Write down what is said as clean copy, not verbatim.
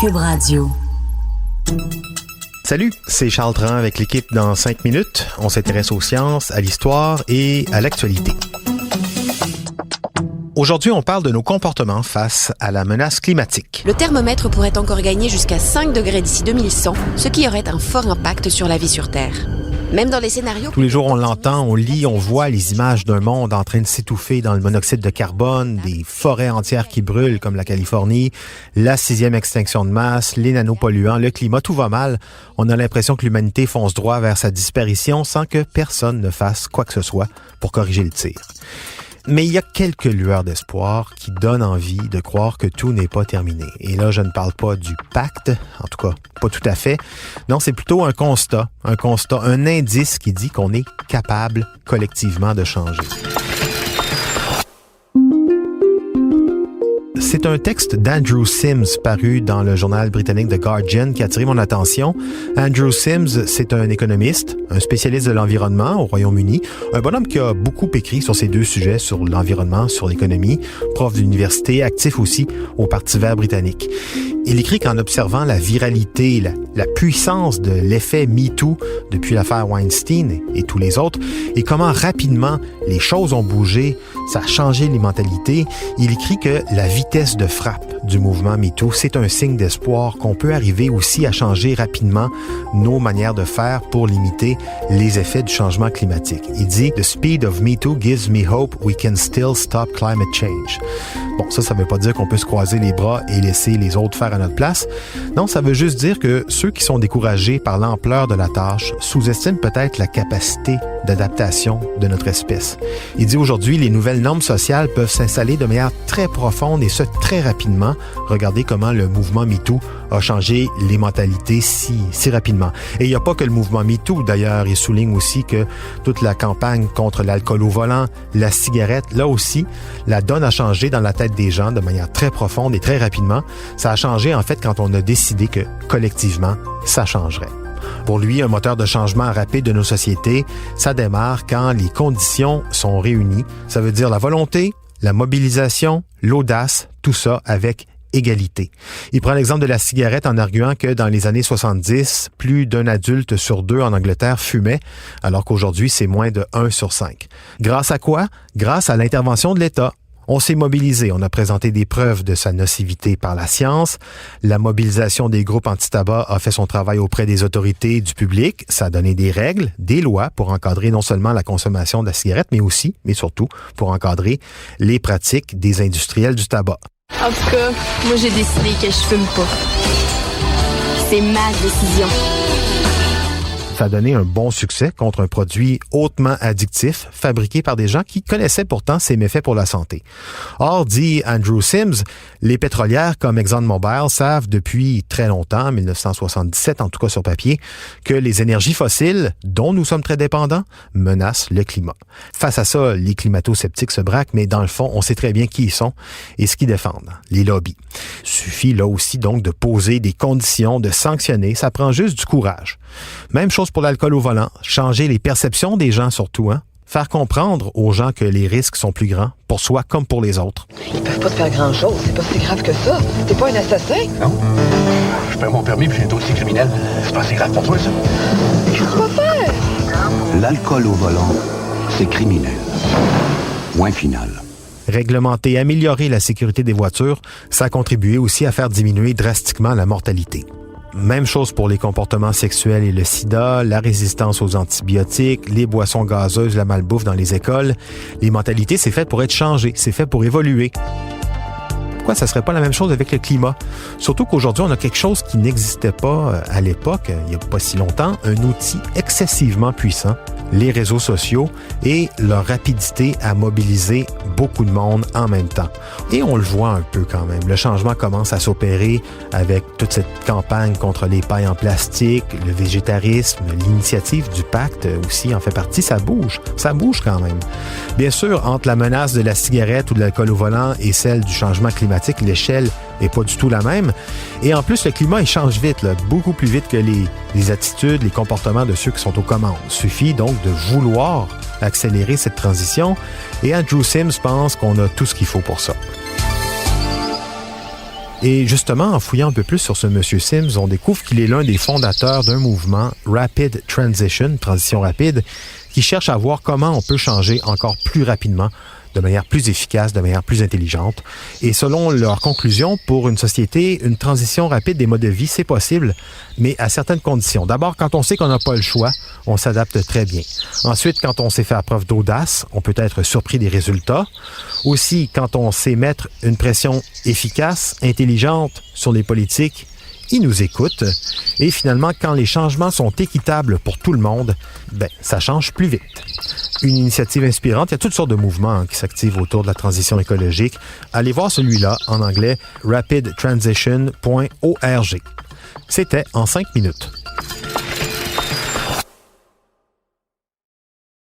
Cube Radio. Salut, c'est Charles Tran avec l'équipe dans 5 minutes. On s'intéresse aux sciences, à l'histoire et à l'actualité. Aujourd'hui, on parle de nos comportements face à la menace climatique. Le thermomètre pourrait encore gagner jusqu'à 5 degrés d'ici 2100, ce qui aurait un fort impact sur la vie sur Terre. Même dans les scénarios... Tous les jours, on l'entend, on lit, on voit les images d'un monde en train de s'étouffer dans le monoxyde de carbone, des forêts entières qui brûlent comme la Californie, la 6e extinction de masse, les nanopolluants, le climat, tout va mal. On a l'impression que l'humanité fonce droit vers sa disparition sans que personne ne fasse quoi que ce soit pour corriger le tir. Mais il y a quelques lueurs d'espoir qui donnent envie de croire que tout n'est pas terminé. Et là, je ne parle pas du pacte, en tout cas, pas tout à fait. Non, c'est plutôt un constat, un indice qui dit qu'on est capable collectivement de changer. C'est un texte d'Andrew Sims paru dans le journal britannique The Guardian qui a attiré mon attention. Andrew Sims, c'est un économiste, un spécialiste de l'environnement au Royaume-Uni, un bonhomme qui a beaucoup écrit sur ces deux sujets, sur l'environnement, sur l'économie, prof d'université, actif aussi au Parti vert britannique. Il écrit qu'en observant la viralité, la puissance de l'effet MeToo depuis l'affaire Weinstein et tous les autres, et comment rapidement les choses ont bougé, ça a changé les mentalités, il écrit que la vitesse de frappe du mouvement MeToo, c'est un signe d'espoir qu'on peut arriver aussi à changer rapidement nos manières de faire pour limiter les effets du changement climatique. Il dit « The speed of MeToo gives me hope we can still stop climate change ». Bon, ça veut pas dire qu'on peut se croiser les bras et laisser les autres faire à notre place. Non, ça veut juste dire que ceux qui sont découragés par l'ampleur de la tâche sous-estiment peut-être la capacité d'adaptation de notre espèce. Il dit aujourd'hui, les nouvelles normes sociales peuvent s'installer de manière très profonde et ce, très rapidement. Regardez comment le mouvement MeToo a changé les mentalités si rapidement. Et il n'y a pas que le mouvement MeToo, d'ailleurs. Il souligne aussi que toute la campagne contre l'alcool au volant, la cigarette, là aussi, la donne a changé dans la tête des gens de manière très profonde et très rapidement. Ça a changé, en fait, quand on a décidé que, collectivement, ça changerait. Pour lui, un moteur de changement rapide de nos sociétés, ça démarre quand les conditions sont réunies. Ça veut dire la volonté, la mobilisation, l'audace, tout ça avec égalité. Il prend l'exemple de la cigarette en arguant que dans les années 70, plus d'un adulte sur 2 en Angleterre fumait, alors qu'aujourd'hui, c'est moins de 1 sur 5. Grâce à quoi? Grâce à l'intervention de l'État. On s'est mobilisé, on a présenté des preuves de sa nocivité par la science. La mobilisation des groupes anti-tabac a fait son travail auprès des autorités et du public. Ça a donné des règles, des lois pour encadrer non seulement la consommation de la cigarette, mais aussi, mais surtout, pour encadrer les pratiques des industriels du tabac. En tout cas, moi j'ai décidé que je fume pas. C'est ma décision. Ça a donné un bon succès contre un produit hautement addictif, fabriqué par des gens qui connaissaient pourtant ses méfaits pour la santé. Or, dit Andrew Sims, les pétrolières comme ExxonMobil savent depuis très longtemps, 1977 en tout cas sur papier, que les énergies fossiles, dont nous sommes très dépendants, menacent le climat. Face à ça, les climato-sceptiques se braquent, mais dans le fond, on sait très bien qui ils sont et ce qu'ils défendent, les lobbies. Suffit là aussi donc de poser des conditions, de sanctionner, ça prend juste du courage. Même chose pour l'alcool au volant, changer les perceptions des gens surtout, hein? Faire comprendre aux gens que les risques sont plus grands, pour soi comme pour les autres. Ils peuvent pas te faire grand-chose, c'est pas si grave que ça. T'es pas un assassin? Non. Je perds mon permis puis j'ai un dossier criminel. C'est pas si grave pour toi, ça? Qu'est-ce que tu vas faire? L'alcool au volant, c'est criminel. Point final. Réglementer, améliorer la sécurité des voitures, ça a contribué aussi à faire diminuer drastiquement la mortalité. Même chose pour les comportements sexuels et le sida, la résistance aux antibiotiques, les boissons gazeuses, la malbouffe dans les écoles. Les mentalités, c'est fait pour être changé, c'est fait pour évoluer. Pourquoi ça serait pas la même chose avec le climat? Surtout qu'aujourd'hui, on a quelque chose qui n'existait pas à l'époque, il n'y a pas si longtemps, un outil excessivement puissant, les réseaux sociaux et leur rapidité à mobiliser beaucoup de monde en même temps. Et on le voit un peu quand même. Le changement commence à s'opérer avec toute cette campagne contre les pailles en plastique, le végétarisme, l'initiative du pacte aussi en fait partie. Ça bouge quand même. Bien sûr, entre la menace de la cigarette ou de l'alcool au volant et celle du changement climatique, l'échelle n'est pas du tout la même. Et en plus, le climat, il change vite, là, beaucoup plus vite que les attitudes, les comportements de ceux qui sont aux commandes. Il suffit donc de vouloir accélérer cette transition. Et Andrew Sims pense qu'on a tout ce qu'il faut pour ça. Et justement, en fouillant un peu plus sur ce monsieur Sims, on découvre qu'il est l'un des fondateurs d'un mouvement Rapid Transition, transition rapide, qui cherche à voir comment on peut changer encore plus rapidement, de manière plus efficace, de manière plus intelligente. Et selon leur conclusion, pour une société, une transition rapide des modes de vie, c'est possible, mais à certaines conditions. D'abord, quand on sait qu'on n'a pas le choix, on s'adapte très bien. Ensuite, quand on sait faire preuve d'audace, on peut être surpris des résultats. Aussi, quand on sait mettre une pression efficace, intelligente sur les politiques, ils nous écoutent. Et finalement, quand les changements sont équitables pour tout le monde, ça change plus vite. Une initiative inspirante. Il y a toutes sortes de mouvements qui s'activent autour de la transition écologique. Allez voir celui-là, en anglais, rapidtransition.org. C'était en 5 minutes.